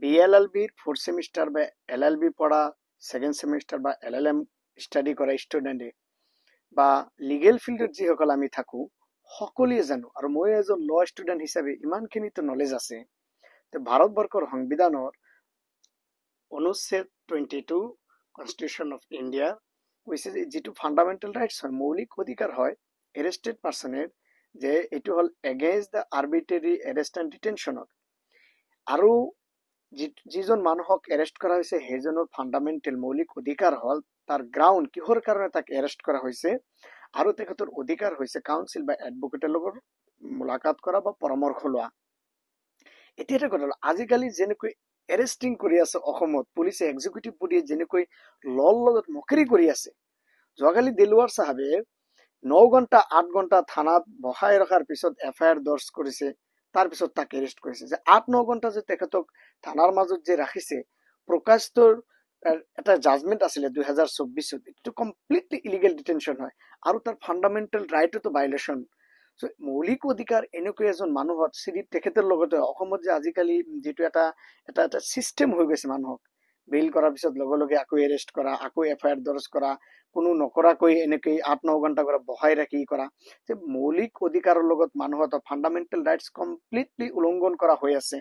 বিএলএলবিৰ 4th সেমিস্টাৰ বা LLB পড়া 2nd সেমিস্টাৰ বা এলএলএম স্টাডি কৰা ষ্টুডেণ্টে বা লিগেল ফিল্ডত যিসকল আমি থাকো সকলোৱে জানো আৰু মই এজন ল ষ্টুডেণ্ট হিচাপে ইমানখিনিতো নলেজ আছে যে ভাৰতবৰ্ষৰ সংবিধানৰ অনুচ্ছেদ 22 কনষ্টিটিউশ্যন অফ ইণ্ডিয়া কৈছে যে যিটো ফাণ্ডামেণ্টেল ৰাইটছ হয় মৌলিক অধিকাৰ হয় এৰেষ্টেড পাৰ্চনেৰ যে এইটো হ'ল against the arbitrary arrest and ডিটেনশ্যনৰ আৰু যিজন মানুহক এৰেষ্ট কৰা হৈছে সেইজনৰ ফাণ্ডামেণ্টেল মৌলিক অধিকাৰ হ'ল তাৰ গ্ৰাউণ্ড কিহৰ কাৰণে তাক এৰেষ্ট কৰা হৈছে আৰু তেখেতৰ অধিকাৰ হৈছে কাউন্সিল বা এডভোকেটৰ লগত মুলাকাত কৰা বা পৰামৰ্শ লোৱা। এতিয়া এটা কথা আজিকালি যেনেকৈ এৰেষ্টিং কৰি আছে অসমত পুলিচে এক্সিকিউটিভ বডিয়ে যেনেকৈ লৰ লগত মকেৰি কৰি আছে যোৱাকালি দিলৱাৰ চাহাবে 9 ঘণ্টা 8 ঘণ্টা থানাত বহাই ৰখাৰ পিছত এফআইআৰ দৰ্জ কৰিছে তাৰ পিছত তাক এৰেষ্ট কৰিছে যে 8-9 ঘণ্টা যে তেখেতক থানাৰ মাজত যে ৰাখিছে প্ৰকাশটোৰ এটা জাজমেন্ট আছিলে 2024 এইটো কমপ্লিটলি ইলিগেল ডিটেনশ্যন হয় আৰু তাৰ ফাণ্ডামেণ্টেল ৰাইটতো ভাইলেশ্যন মৌলিক অধিকাৰ এনেকৈ এজন মানুহত চিৰিপ তেখেতৰ লগতে অসমত যে আজিকালি যেটো এটা সিস্টেম হৈ গৈছে মানুহক বেইল কৰাৰ পিছত লগে লগে আকৌ এৰেষ্ট কৰা আকৌ এফআইআৰ দৰ্জ কৰা কোনো নকৰাকৈ এনেকৈ 8-9 ঘণ্টা কৰা বহাই ৰাখি কৰা যে মৌলিক অধিকাৰৰ লগত মানুহৰ ফাণ্ডামেণ্টেল ৰাইটছ কমপ্লিটলি উলংঘন কৰা হৈ আছে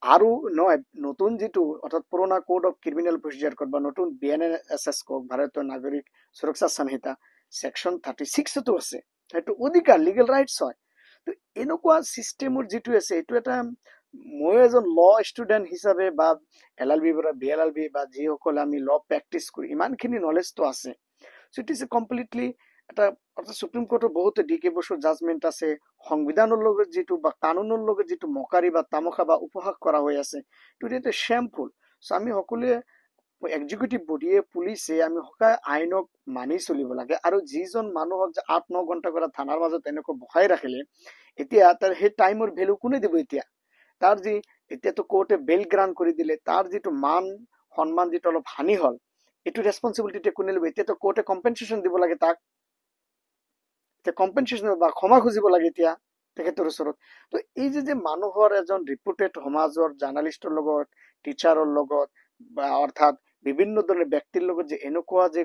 আৰু নহয় নতুন যেটো অৰ্থাৎ পুৰণা code of criminal procedure code বা নতুন বিএনএসএস কোড ভাৰতীয় নাগৰিক সুৰক্ষা সংহিতা সেকশন 36 তো আছে সেইটো অধিকাৰ লিগেল ৰাইটছ হয় তো এনেকুৱা সিস্টেমৰ যেটো আছে এটো এটা মই এজন ল ষ্টুডেণ্ট হিচাপে বা এলএলবি বা বিএলএলবি বা যিসকল আমি ল প্ৰেক্টিছ কৰি ইমানখিনি নলেজটো আছে সো ইট ইজ কমপ্লিটলি এটা অর্থাৎ সুপ্রিম কোর্টের বহুত ডিকে বছর জাজমেন্ট আছে সংবিধানের লগত যেটো বা কানুনের লগত যেটো মকারি বা তামখা বা উপহাস করা হয়ে আছে এটা শ্যামফুল সো আমি সকলোৱে এক্সিকিউটিভ বডিয়ে পুলিচে আমি সকাই আইনক মানি চলিব লাগে আৰু যিজন মানুহক যে 8-9 ঘণ্টা কৰা থানাৰ মাজত এনেকৈ বহাই ৰাখিলে এতিয়া তাৰ সেই টাইমৰ ভ্যালু কোনে দিব এতিয়া তাৰ যি এতিয়াতো কোৰ্টে বেল গ্ৰান্ট কৰি দিলে তাৰ যেটো মান সম্মান যেটো অলপ হানি হল এটো ৰেসপন্সিবিলিটি কোনে লব এতিয়াতো কোর্টে কম্পেনসেশন দিব লাগে তাক কম্পেনসেশন বা ক্ষমা খুজিব লাগে এতিয়া তেখেতৰ ওচৰত তো এই যে মানুহৰ এজন ৰিপুটেড সমাজৰ জাৰ্নালিষ্টৰ লগত টিচাৰৰ লগত বা অৰ্থাৎ বিভিন্ন ধৰণৰ ব্যক্তিৰ লগত যে এনেকুৱা যে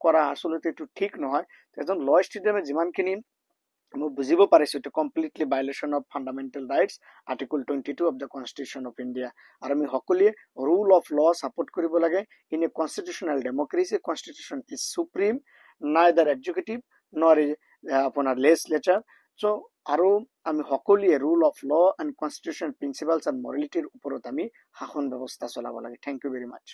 কৰা আসলতে এটো ঠিক নহয় এজন ল ষ্টুডেণ্টে যিমানখিনি মই বুজিব পাৰিছো এটো completely violation of fundamental rights article 22 of the constitution of India আৰু আমি সকলোৱে ৰুল অফ ল সাপোৰ্ট কৰিব লাগে in a constitutional democracy constitution is supreme neither executive nor আপোনাৰ লেজিসলেচাৰ সো আৰু আমি সকলোৱে rule of law and constitution principles and মৰেলিটিৰ ওপৰত আমি শাসন ব্যৱস্থা চলাব লাগে থ্যাংক ইউ ভেৰি মাচ